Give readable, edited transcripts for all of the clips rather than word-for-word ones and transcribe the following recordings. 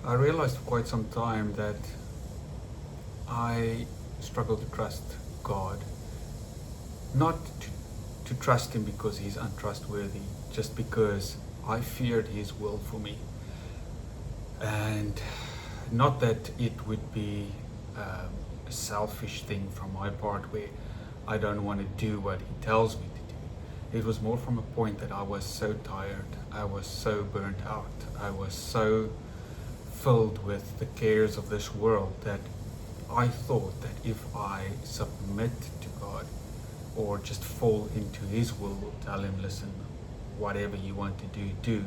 I realized for quite some time that I struggle to trust God, not to trust Him because He's untrustworthy, just because I feared His will for me. And not that it would be a selfish thing from my part where I don't want to do what He tells me to do. It was more from a point that I was so tired, I was so burnt out, I was so filled with the cares of this world that I thought that if I submit to God or just fall into His will or tell Him, listen, whatever you want to do, do,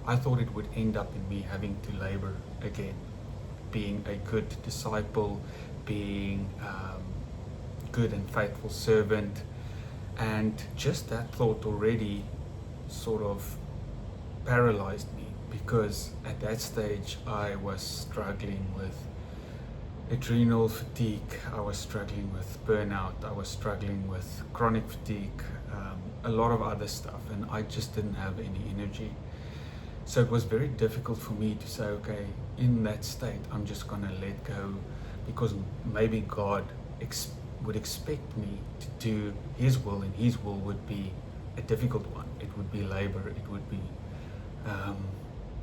I thought it would end up in me having to labor again, being a good disciple, being good and faithful servant. And just that thought already sort of paralyzed me, because at that stage I was struggling with adrenal fatigue, I was struggling with burnout, I was struggling with chronic fatigue, a lot of other stuff, and I just didn't have any energy. So it was very difficult for me to say, okay, in that state, I'm just going to let go, because maybe God would expect me to do His will, and His will would be a difficult one. It would be labor, it would be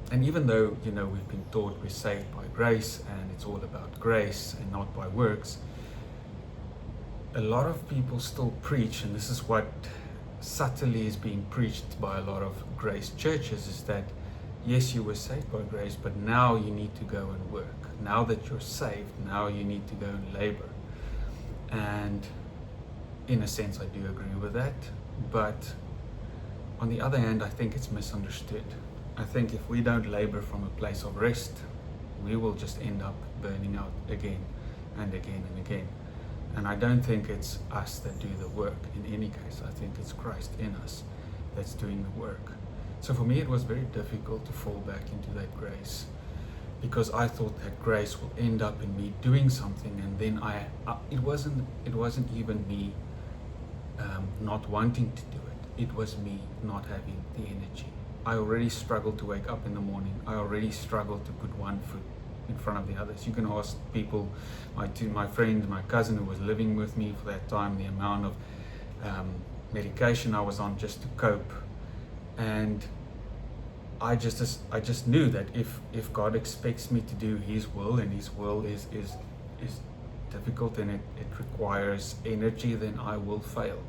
and even though, we've been taught we're saved by grace and it's all about grace and not by works, a lot of people still preach, and this is what subtly is being preached by a lot of grace churches, is that yes, you were saved by grace, but now you need to go and work. Now that you're saved, now you need to go and labor. And in a sense, I do agree with that, but on the other hand, I think it's misunderstood. I think if we don't labor from a place of rest, we will just end up burning out again and again and again. And I don't think it's us that do the work in any case. I think it's Christ in us that's doing the work. So for me, it was very difficult to fall back into that grace, because I thought that grace will end up in me doing something, and then it wasn't even me not wanting to do it. It was me not having the energy. I already struggled to wake up in the morning. I already struggled to put one foot in front of the others. You can ask people, my friend, my cousin who was living with me for that time, the amount of medication I was on just to cope. And I just knew that if God expects me to do His will, and His will is difficult and it requires energy, then I will fail.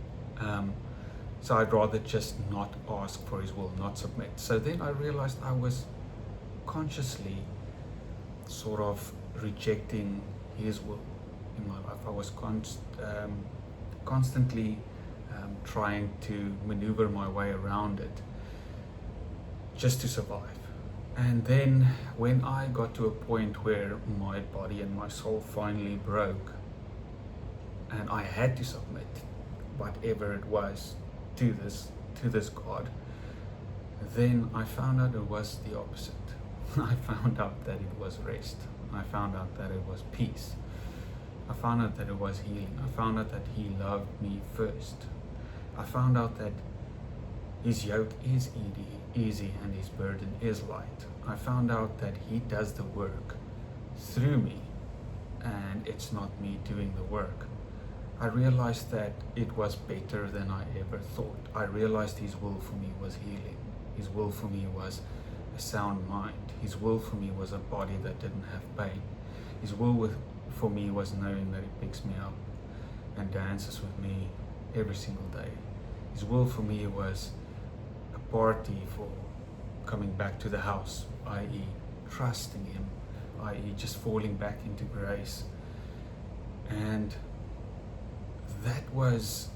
So I'd rather just not ask for His will, not submit. So then I realized I was consciously sort of rejecting His will in my life. I was constantly trying to maneuver my way around it just to survive. And then when I got to a point where my body and my soul finally broke, and I had to submit whatever it was to this God, then I found out it was the opposite. I found out that it was rest. I found out that it was peace. I found out that it was healing. I found out that He loved me first. I found out that His yoke is easy and His burden is light. I found out that He does the work through me, and it's not me doing the work. I realized that it was better than I ever thought. I realized His will for me was healing. His will for me was a sound mind. His will for me was a body that didn't have pain. His will for me was knowing that He picks me up and dances with me every single day. His will for me was a party for coming back to the house, i.e. trusting Him, i.e. just falling back into grace. And that was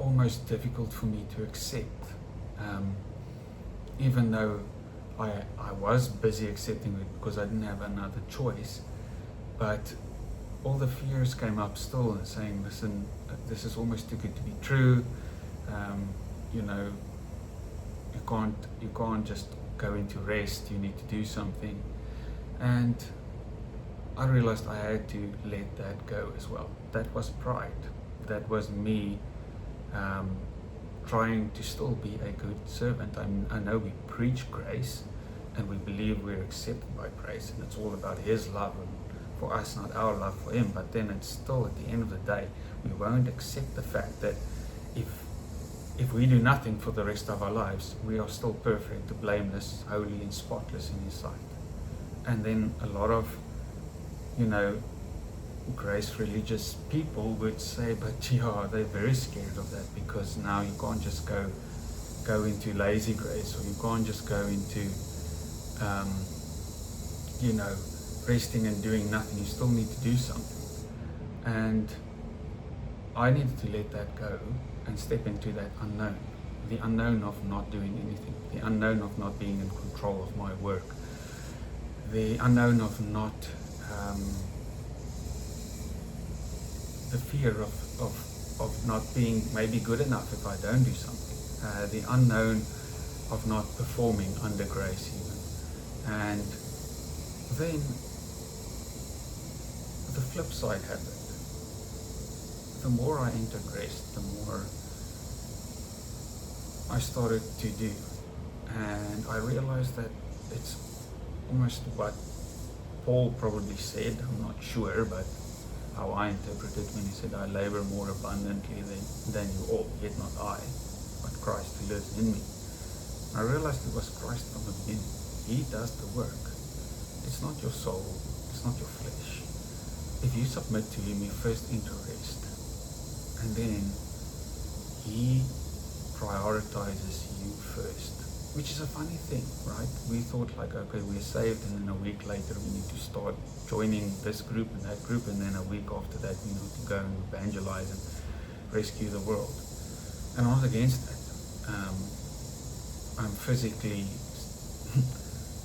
almost difficult for me to accept, even though I was busy accepting it because I didn't have another choice. But all the fears came up still, and saying, listen, this is almost too good to be true. You can't just go into rest. You need to do something. And I realized I had to let that go as well. That was pride. That was me trying to still be a good servant. I know we preach grace, and we believe we're accepted by grace, and it's all about His love and for us, not our love for Him. But then it's still, at the end of the day, we won't accept the fact that if we do nothing for the rest of our lives, we are still perfect, blameless, holy, and spotless in His sight. And then a lot of, grace religious people would say, but yeah, they're very scared of that, because now you can't just go into lazy grace, or you can't just go into resting and doing nothing. You still need to do something. And I needed to let that go and step into that unknown, the unknown of not doing anything, the unknown of not being in control of my work, the unknown of not the fear of not being maybe good enough if I don't do something, the unknown of not performing under grace even. And then the flip side happened. The more I entered grace, the more I started to do. And I realized that it's almost what Paul probably said, I'm not sure, but how I interpret it when he said, I labor more abundantly than you all, yet not I, but Christ who lives in me. I realized it was Christ from the beginning. He does the work. It's not your soul, it's not your flesh. If you submit to Him, you first enter rest, and then He prioritizes you first, which is a funny thing, right? We thought like, okay, we're saved, and then a week later we need to start joining this group and that group, and then a week after that we need to go and evangelize and rescue the world. And I was against that. I'm physically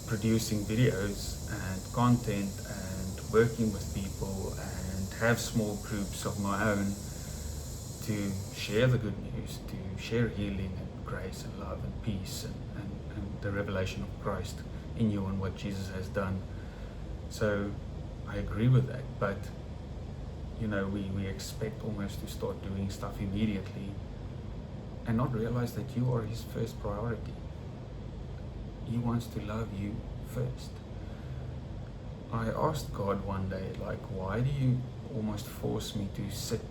producing videos and content and working with people and have small groups of my own to share the good news, to share healing and grace and love and peace and the revelation of Christ in you and what Jesus has done. So I agree with that, but we expect almost to start doing stuff immediately and not realize that you are His first priority. He wants to love you first. I asked God one day, like, why do you almost force me to sit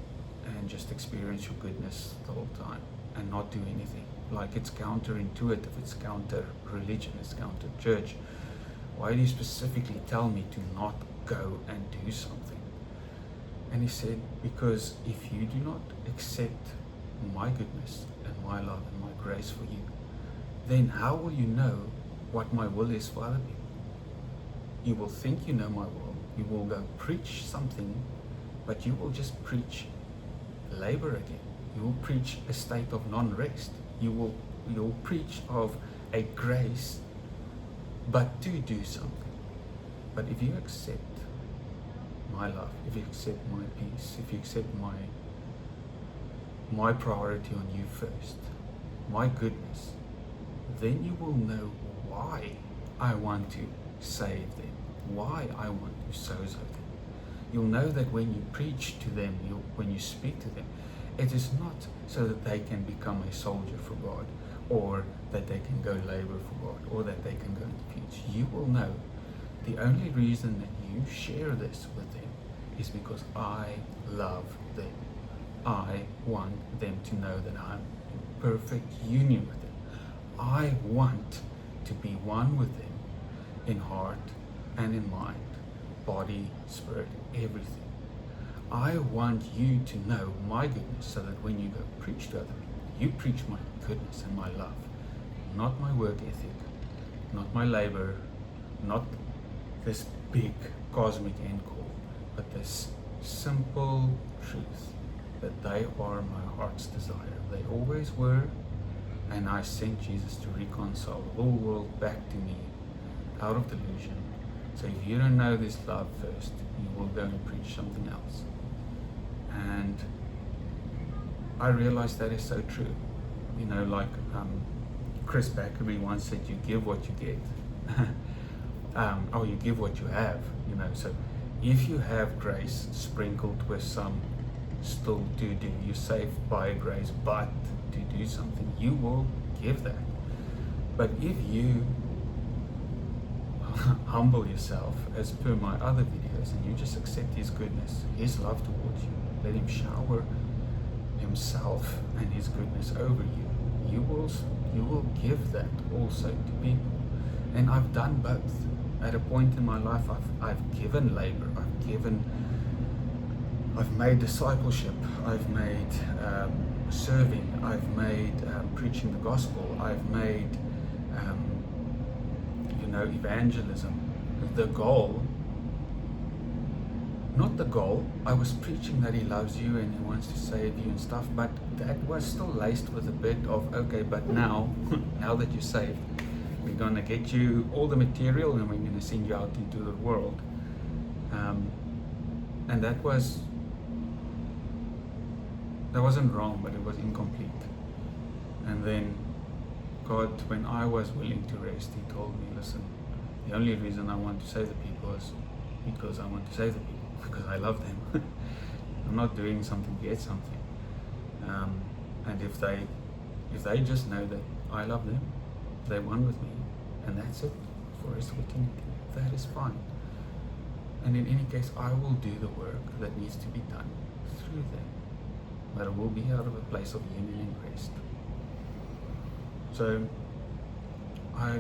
and just experience your goodness the whole time and not do anything? Like, it's counterintuitive, it's counter-religion, it's counter-church. Why do you specifically tell me to not go and do something? And He said, because if you do not accept my goodness and my love and my grace for you, then how will you know what my will is for other people? You will think you know my will. You will go preach something, but you will just preach labor again. You will preach a state of non-rest. You'll preach of a grace, but to do something. But if you accept my love, if you accept my peace, if you accept my priority on you first, my goodness, then you will know why I want to save them, why I want to sozo them. You'll know that when you preach to them, when you speak to them, it is not so that they can become a soldier for God, or that they can go labor for God, or that they can go and preach. You will know the only reason that you share this with them is because I love them. I want them to know that I'm in perfect union with them. I want to be one with them in heart and in mind, body, spirit, everything. I want you to know my goodness, so that when you go preach to other people, you preach my goodness and my love, not my work ethic, not my labor, not this big cosmic end call, but this simple truth that they are my heart's desire. They always were, and I sent Jesus to reconcile the whole world back to me out of delusion. So if you don't know this love first, you will go and preach something else. And I realized that is so true. Like Chris Backery once said, you give what you get. Or you give what you have. So if you have grace sprinkled with some still to do, you're saved by grace, but to do something, you will give that. But if you humble yourself as per my other videos, and you just accept His goodness, His love towards you. Let Him shower Himself and His goodness over you. You will give that also to people. And I've done both. At a point in my life, I've given labor, I've made discipleship, I've made serving, I've made preaching the gospel, I've made evangelism. The goal, not the goal, I was preaching that He loves you and He wants to save you and stuff, but that was still laced with a bit of, okay, but now that you're saved, we're going to get you all the material and we're going to send you out into the world. And that wasn't wrong, but it was incomplete. And then God, when I was willing to rest, He told me, listen, the only reason I want to save the people is because I want to save the people, because I love them. I'm not doing something to get something. And if they just know that I love them, they're one with me, and that's it for the rest of eternity, that is fine. And in any case, I will do the work that needs to be done through them, but it will be out of a place of union and rest. So I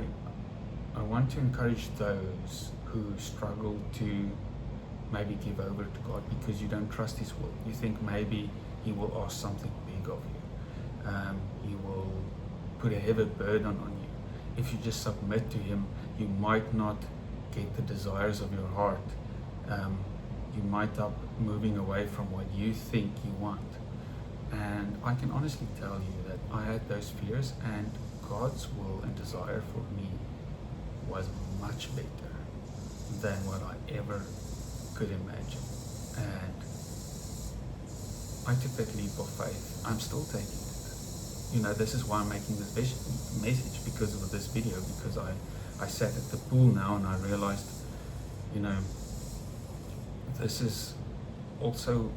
want to encourage those who struggle to maybe give over to God because you don't trust His will. You think maybe He will ask something big of you. He will put a heavy burden on you. If you just submit to Him, you might not get the desires of your heart. You might end up moving away from what you think you want. And I can honestly tell you that I had those fears, and God's will and desire for me was much better than what I ever could imagine. And I took that leap of faith. I'm still taking it. This is why I'm making this message, because of this video, because I sat at the pool now and I realized, this is also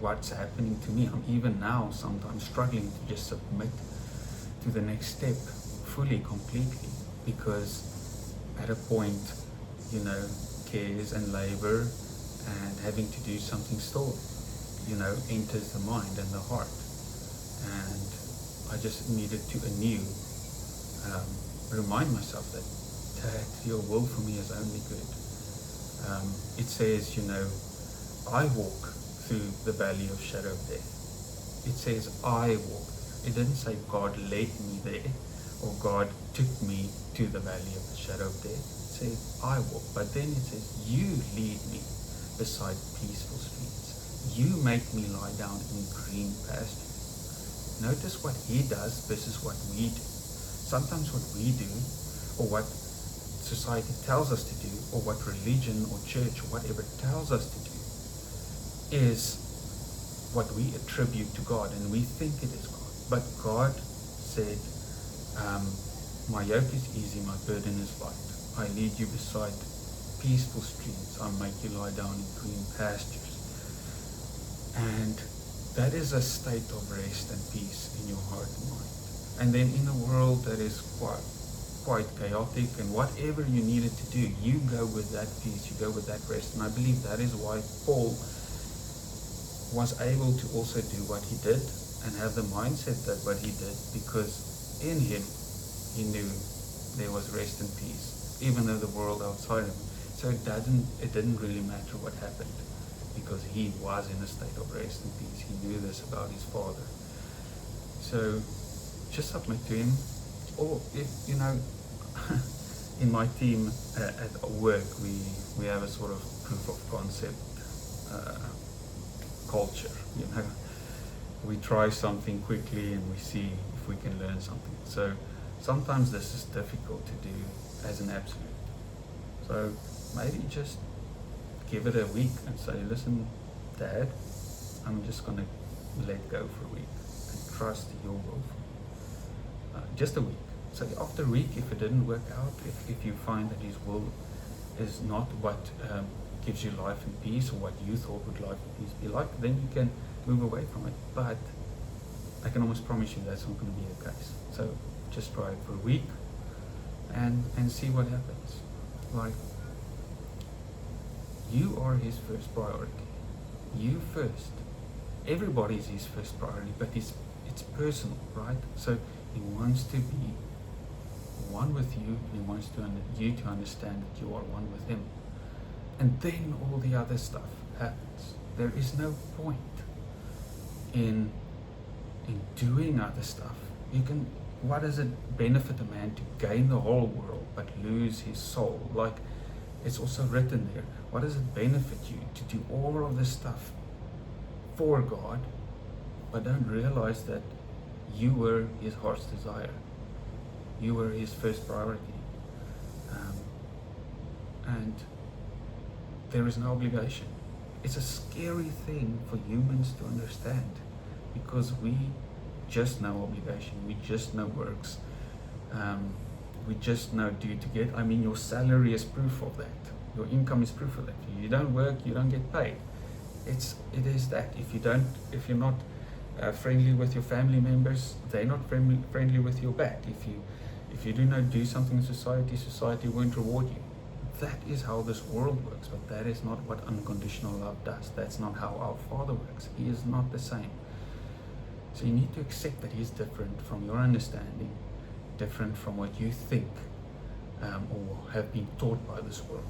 what's happening to me. I'm even now sometimes struggling to just submit to the next step fully, completely, because at a point, cares and labor and having to do something still, enters the mind and the heart. And I just needed to anew remind myself that your will for me is only good. It says, I walk through the valley of shadow of death. It says I walk there. It didn't say God led me there or God took me to the valley of the shadow of death. It says I walk. But then it says you lead me beside peaceful streets. You make me lie down in green pastures. Notice what He does versus what we do. Sometimes what we do, or what society tells us to do, or what religion or church or whatever tells us to do, is what we attribute to God, and we think it is God. But God said, my yoke is easy, my burden is light. I lead you beside peaceful streams. I make you lie down in green pastures. And that is a state of rest and peace in your heart and mind. And then in a world that is quite chaotic, and whatever you needed to do, you go with that peace, you go with that rest. And I believe that is why Paul was able to also do what he did and have the mindset that what he did, because in him he knew there was rest and peace, even though the world outside him. So it didn't really matter what happened, because he was in a state of rest and peace. He knew this about his Father. So just submit to Him. Or if in my team at work, we have a sort of proof of concept culture. We try something quickly and we see if we can learn something. So sometimes this is difficult to do as an absolute. So maybe just give it a week and say, listen, Dad, I'm just going to let go for a week and trust your will for me. Just a week. So after a week, if it didn't work out, if you find that His will is not what gives you life and peace, or what you thought would life and peace be like, then you can move away from it. But I can almost promise you that's not going to be the case. So just try it for a week and see what happens. Like, you are his first priority. You first. Everybody is his first priority, but it's personal, right? So he wants to be one with you. He wants you to understand that you are one with him. And then all the other stuff happens. There is no point in doing other stuff. What does it benefit a man to gain the whole world but lose his soul? Like, it's also written there. What does it benefit you to do all of this stuff for God, but don't realize that you were his heart's desire? You were his first priority. And there is no obligation. It's a scary thing for humans to understand, because we just know obligation, we just know works, we just know due to get. I mean, your salary is proof of that. Your income is proof of that. You don't work, you don't get paid. It is that. If you're not friendly with your family members, they're not friendly with you back. If you do not do something in society won't reward you. That is how this world works, but that is not what unconditional love does. That's not how our Father works. He is not the same. So you need to accept that he's different from your understanding, different from what you think or have been taught by this world,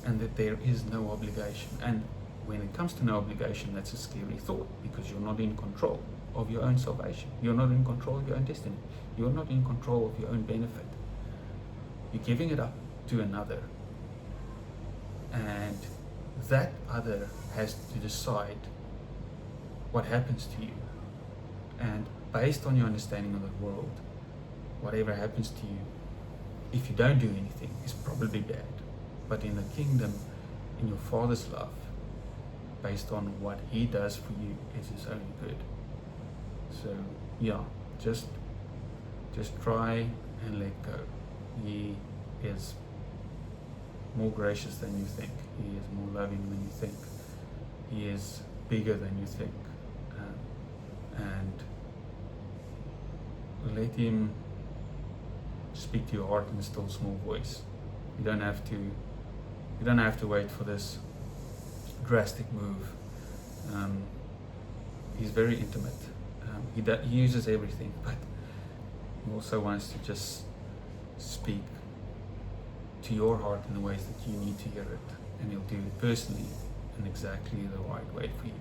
and that there is no obligation. And when it comes to no obligation, that's a scary thought, because you're not in control of your own salvation. You're not in control of your own destiny. You're not in control of your own benefit. You're giving it up to another, and that other has to decide what happens to you. And based on your understanding of the world, whatever happens to you, if you don't do anything, is probably bad. But in the kingdom, in your Father's love, based on what he does for you, is his only good. So yeah, just try and let go. He is more gracious than you think. He is more loving than you think. He is bigger than you think. And let him speak to your heart in a still small voice. You don't have to wait for this drastic move. He's very intimate. He uses everything, but he also wants to just speak to your heart in the ways that you need to hear it, and he'll do it personally and exactly the right way for you.